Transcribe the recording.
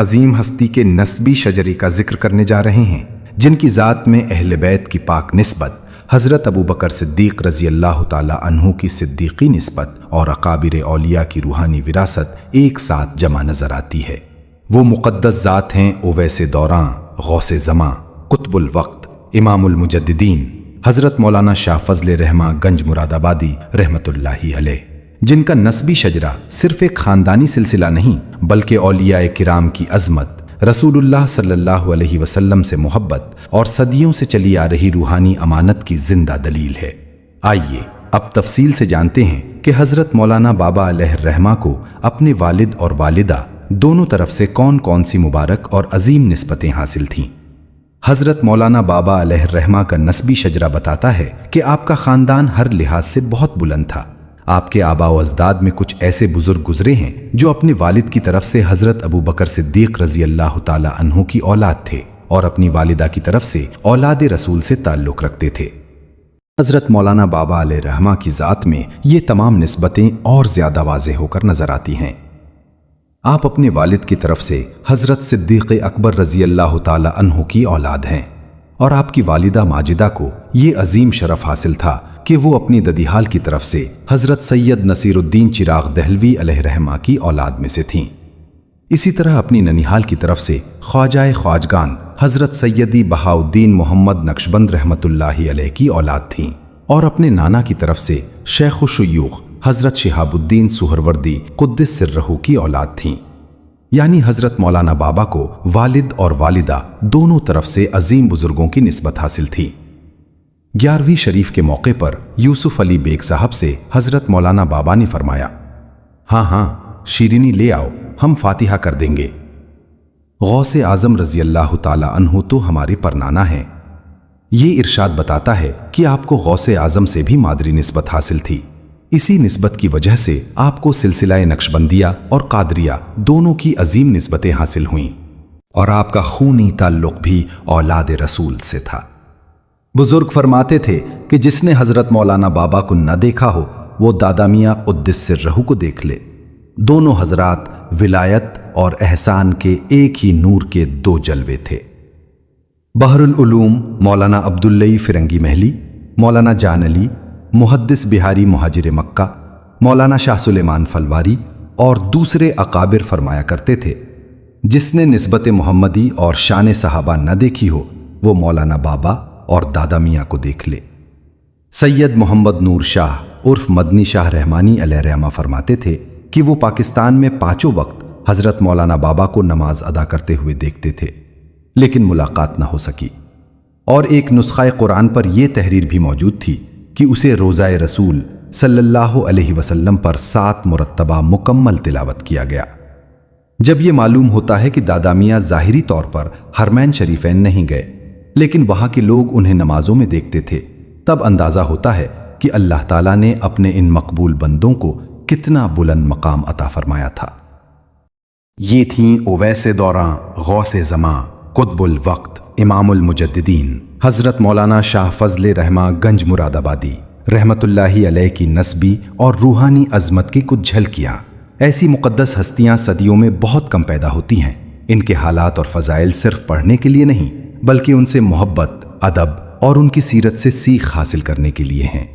عظیم ہستی کے نسبی شجرے کا ذکر کرنے جا رہے ہیں جن کی ذات میں اہل بیت کی پاک نسبت، حضرت ابو بکر صدیق رضی اللہ تعالی عنہ کی صدیقی نسبت اور اکابر اولیاء کی روحانی وراثت ایک ساتھ جمع نظر آتی ہے۔ وہ مقدس ذات ہیں اویس دوراں، غوث زماں، قطب الوقت، امام المجددین حضرت مولانا شاہ فضل رحمہ گنج مراد آبادی رحمت اللہ علیہ، جن کا نسبی شجرہ صرف ایک خاندانی سلسلہ نہیں بلکہ اولیاء کرام کی عظمت، رسول اللہ صلی اللہ علیہ وسلم سے محبت اور صدیوں سے چلی آ رہی روحانی امانت کی زندہ دلیل ہے۔ آئیے اب تفصیل سے جانتے ہیں کہ حضرت مولانا بابا علیہ الرحمہ کو اپنے والد اور والدہ دونوں طرف سے کون کون سی مبارک اور عظیم نسبتیں حاصل تھیں۔ حضرت مولانا بابا علیہ الرحمہ کا نسبی شجرہ بتاتا ہے کہ آپ کا خاندان ہر لحاظ سے بہت بلند تھا۔ آپ کے آبا و اجداد میں کچھ ایسے بزرگ گزرے ہیں جو اپنے والد کی طرف سے حضرت ابو بکر صدیق رضی اللہ تعالی عنہ کی اولاد تھے اور اپنی والدہ کی طرف سے اولاد رسول سے تعلق رکھتے تھے۔ حضرت مولانا بابا علیہ الرحمہ کی ذات میں یہ تمام نسبتیں اور زیادہ واضح ہو کر نظر آتی ہیں۔ آپ اپنے والد کی طرف سے حضرت صدیق اکبر رضی اللہ تعالی عنہ کی اولاد ہیں اور آپ کی والدہ ماجدہ کو یہ عظیم شرف حاصل تھا کہ وہ اپنی ددیحال کی طرف سے حضرت سید نصیر الدین چراغ دہلوی علیہ الرحمہ کی اولاد میں سے تھیں۔ اسی طرح اپنی ننیحال کی طرف سے خواجہ خواجگان حضرت سیدی بہاء الدین محمد نقشبند رحمت اللہ علیہ کی اولاد تھیں اور اپنے نانا کی طرف سے شیخ الشیوخ حضرت شہاب الدین سہروردی قدس سرہ کی اولاد تھیں۔ یعنی حضرت مولانا بابا کو والد اور والدہ دونوں طرف سے عظیم بزرگوں کی نسبت حاصل تھی۔ 11ویں شریف کے موقع پر یوسف علی بیگ صاحب سے حضرت مولانا بابا نے فرمایا، ہاں شیرینی لے آؤ، ہم فاتحہ کر دیں گے۔ غوث اعظم رضی اللہ تعالی عنہ تو ہمارے پرنانا ہیں۔ یہ ارشاد بتاتا ہے کہ آپ کو غوث اعظم سے بھی مادری نسبت حاصل تھی۔ اسی نسبت کی وجہ سے آپ کو سلسلہ نقشبندیہ اور قادریہ دونوں کی عظیم نسبتیں حاصل ہوئیں اور آپ کا خونی تعلق بھی اولاد رسول سے تھا۔ بزرگ فرماتے تھے کہ جس نے حضرت مولانا بابا کو نہ دیکھا ہو وہ دادا میاں قدس سرہ کو دیکھ لے۔ دونوں حضرات ولایت اور احسان کے ایک ہی نور کے دو جلوے تھے۔ بحر العلوم مولانا عبداللہ فرنگی محلی، مولانا جان علی محدث بہاری مہاجر مکہ، مولانا شاہ سلیمان فلواری اور دوسرے اکابر فرمایا کرتے تھے، جس نے نسبت محمدی اور شان صحابہ نہ دیکھی ہو وہ مولانا بابا اور دادا میاں کو دیکھ لے۔ سید محمد نور شاہ عرف مدنی شاہ رحمانی علیہ الرحمہ فرماتے تھے کہ وہ پاکستان میں 5 وقت حضرت مولانا بابا کو نماز ادا کرتے ہوئے دیکھتے تھے لیکن ملاقات نہ ہو سکی، اور ایک نسخہ قرآن پر یہ تحریر بھی موجود تھی کہ اسے روضہ رسول صلی اللہ علیہ وسلم پر 7 مرتبہ مکمل تلاوت کیا گیا۔ جب یہ معلوم ہوتا ہے کہ دادا میاں ظاہری طور پر حرمین شریفین نہیں گئے لیکن وہاں کے لوگ انہیں نمازوں میں دیکھتے تھے، تب اندازہ ہوتا ہے کہ اللہ تعالیٰ نے اپنے ان مقبول بندوں کو کتنا بلند مقام عطا فرمایا تھا۔ یہ تھیں اویس دوراں، غوث زماں، قطب الوقت، امام المجددین حضرت مولانا شاہ فضل رحمہ گنج مراد آبادی رحمت اللہ علیہ کی نسبی اور روحانی عظمت کی کچھ جھلکیاں۔ ایسی مقدس ہستیاں صدیوں میں بہت کم پیدا ہوتی ہیں۔ ان کے حالات اور فضائل صرف پڑھنے کے لیے نہیں بلکہ ان سے محبت، ادب اور ان کی سیرت سے سیکھ حاصل کرنے کے لیے ہیں۔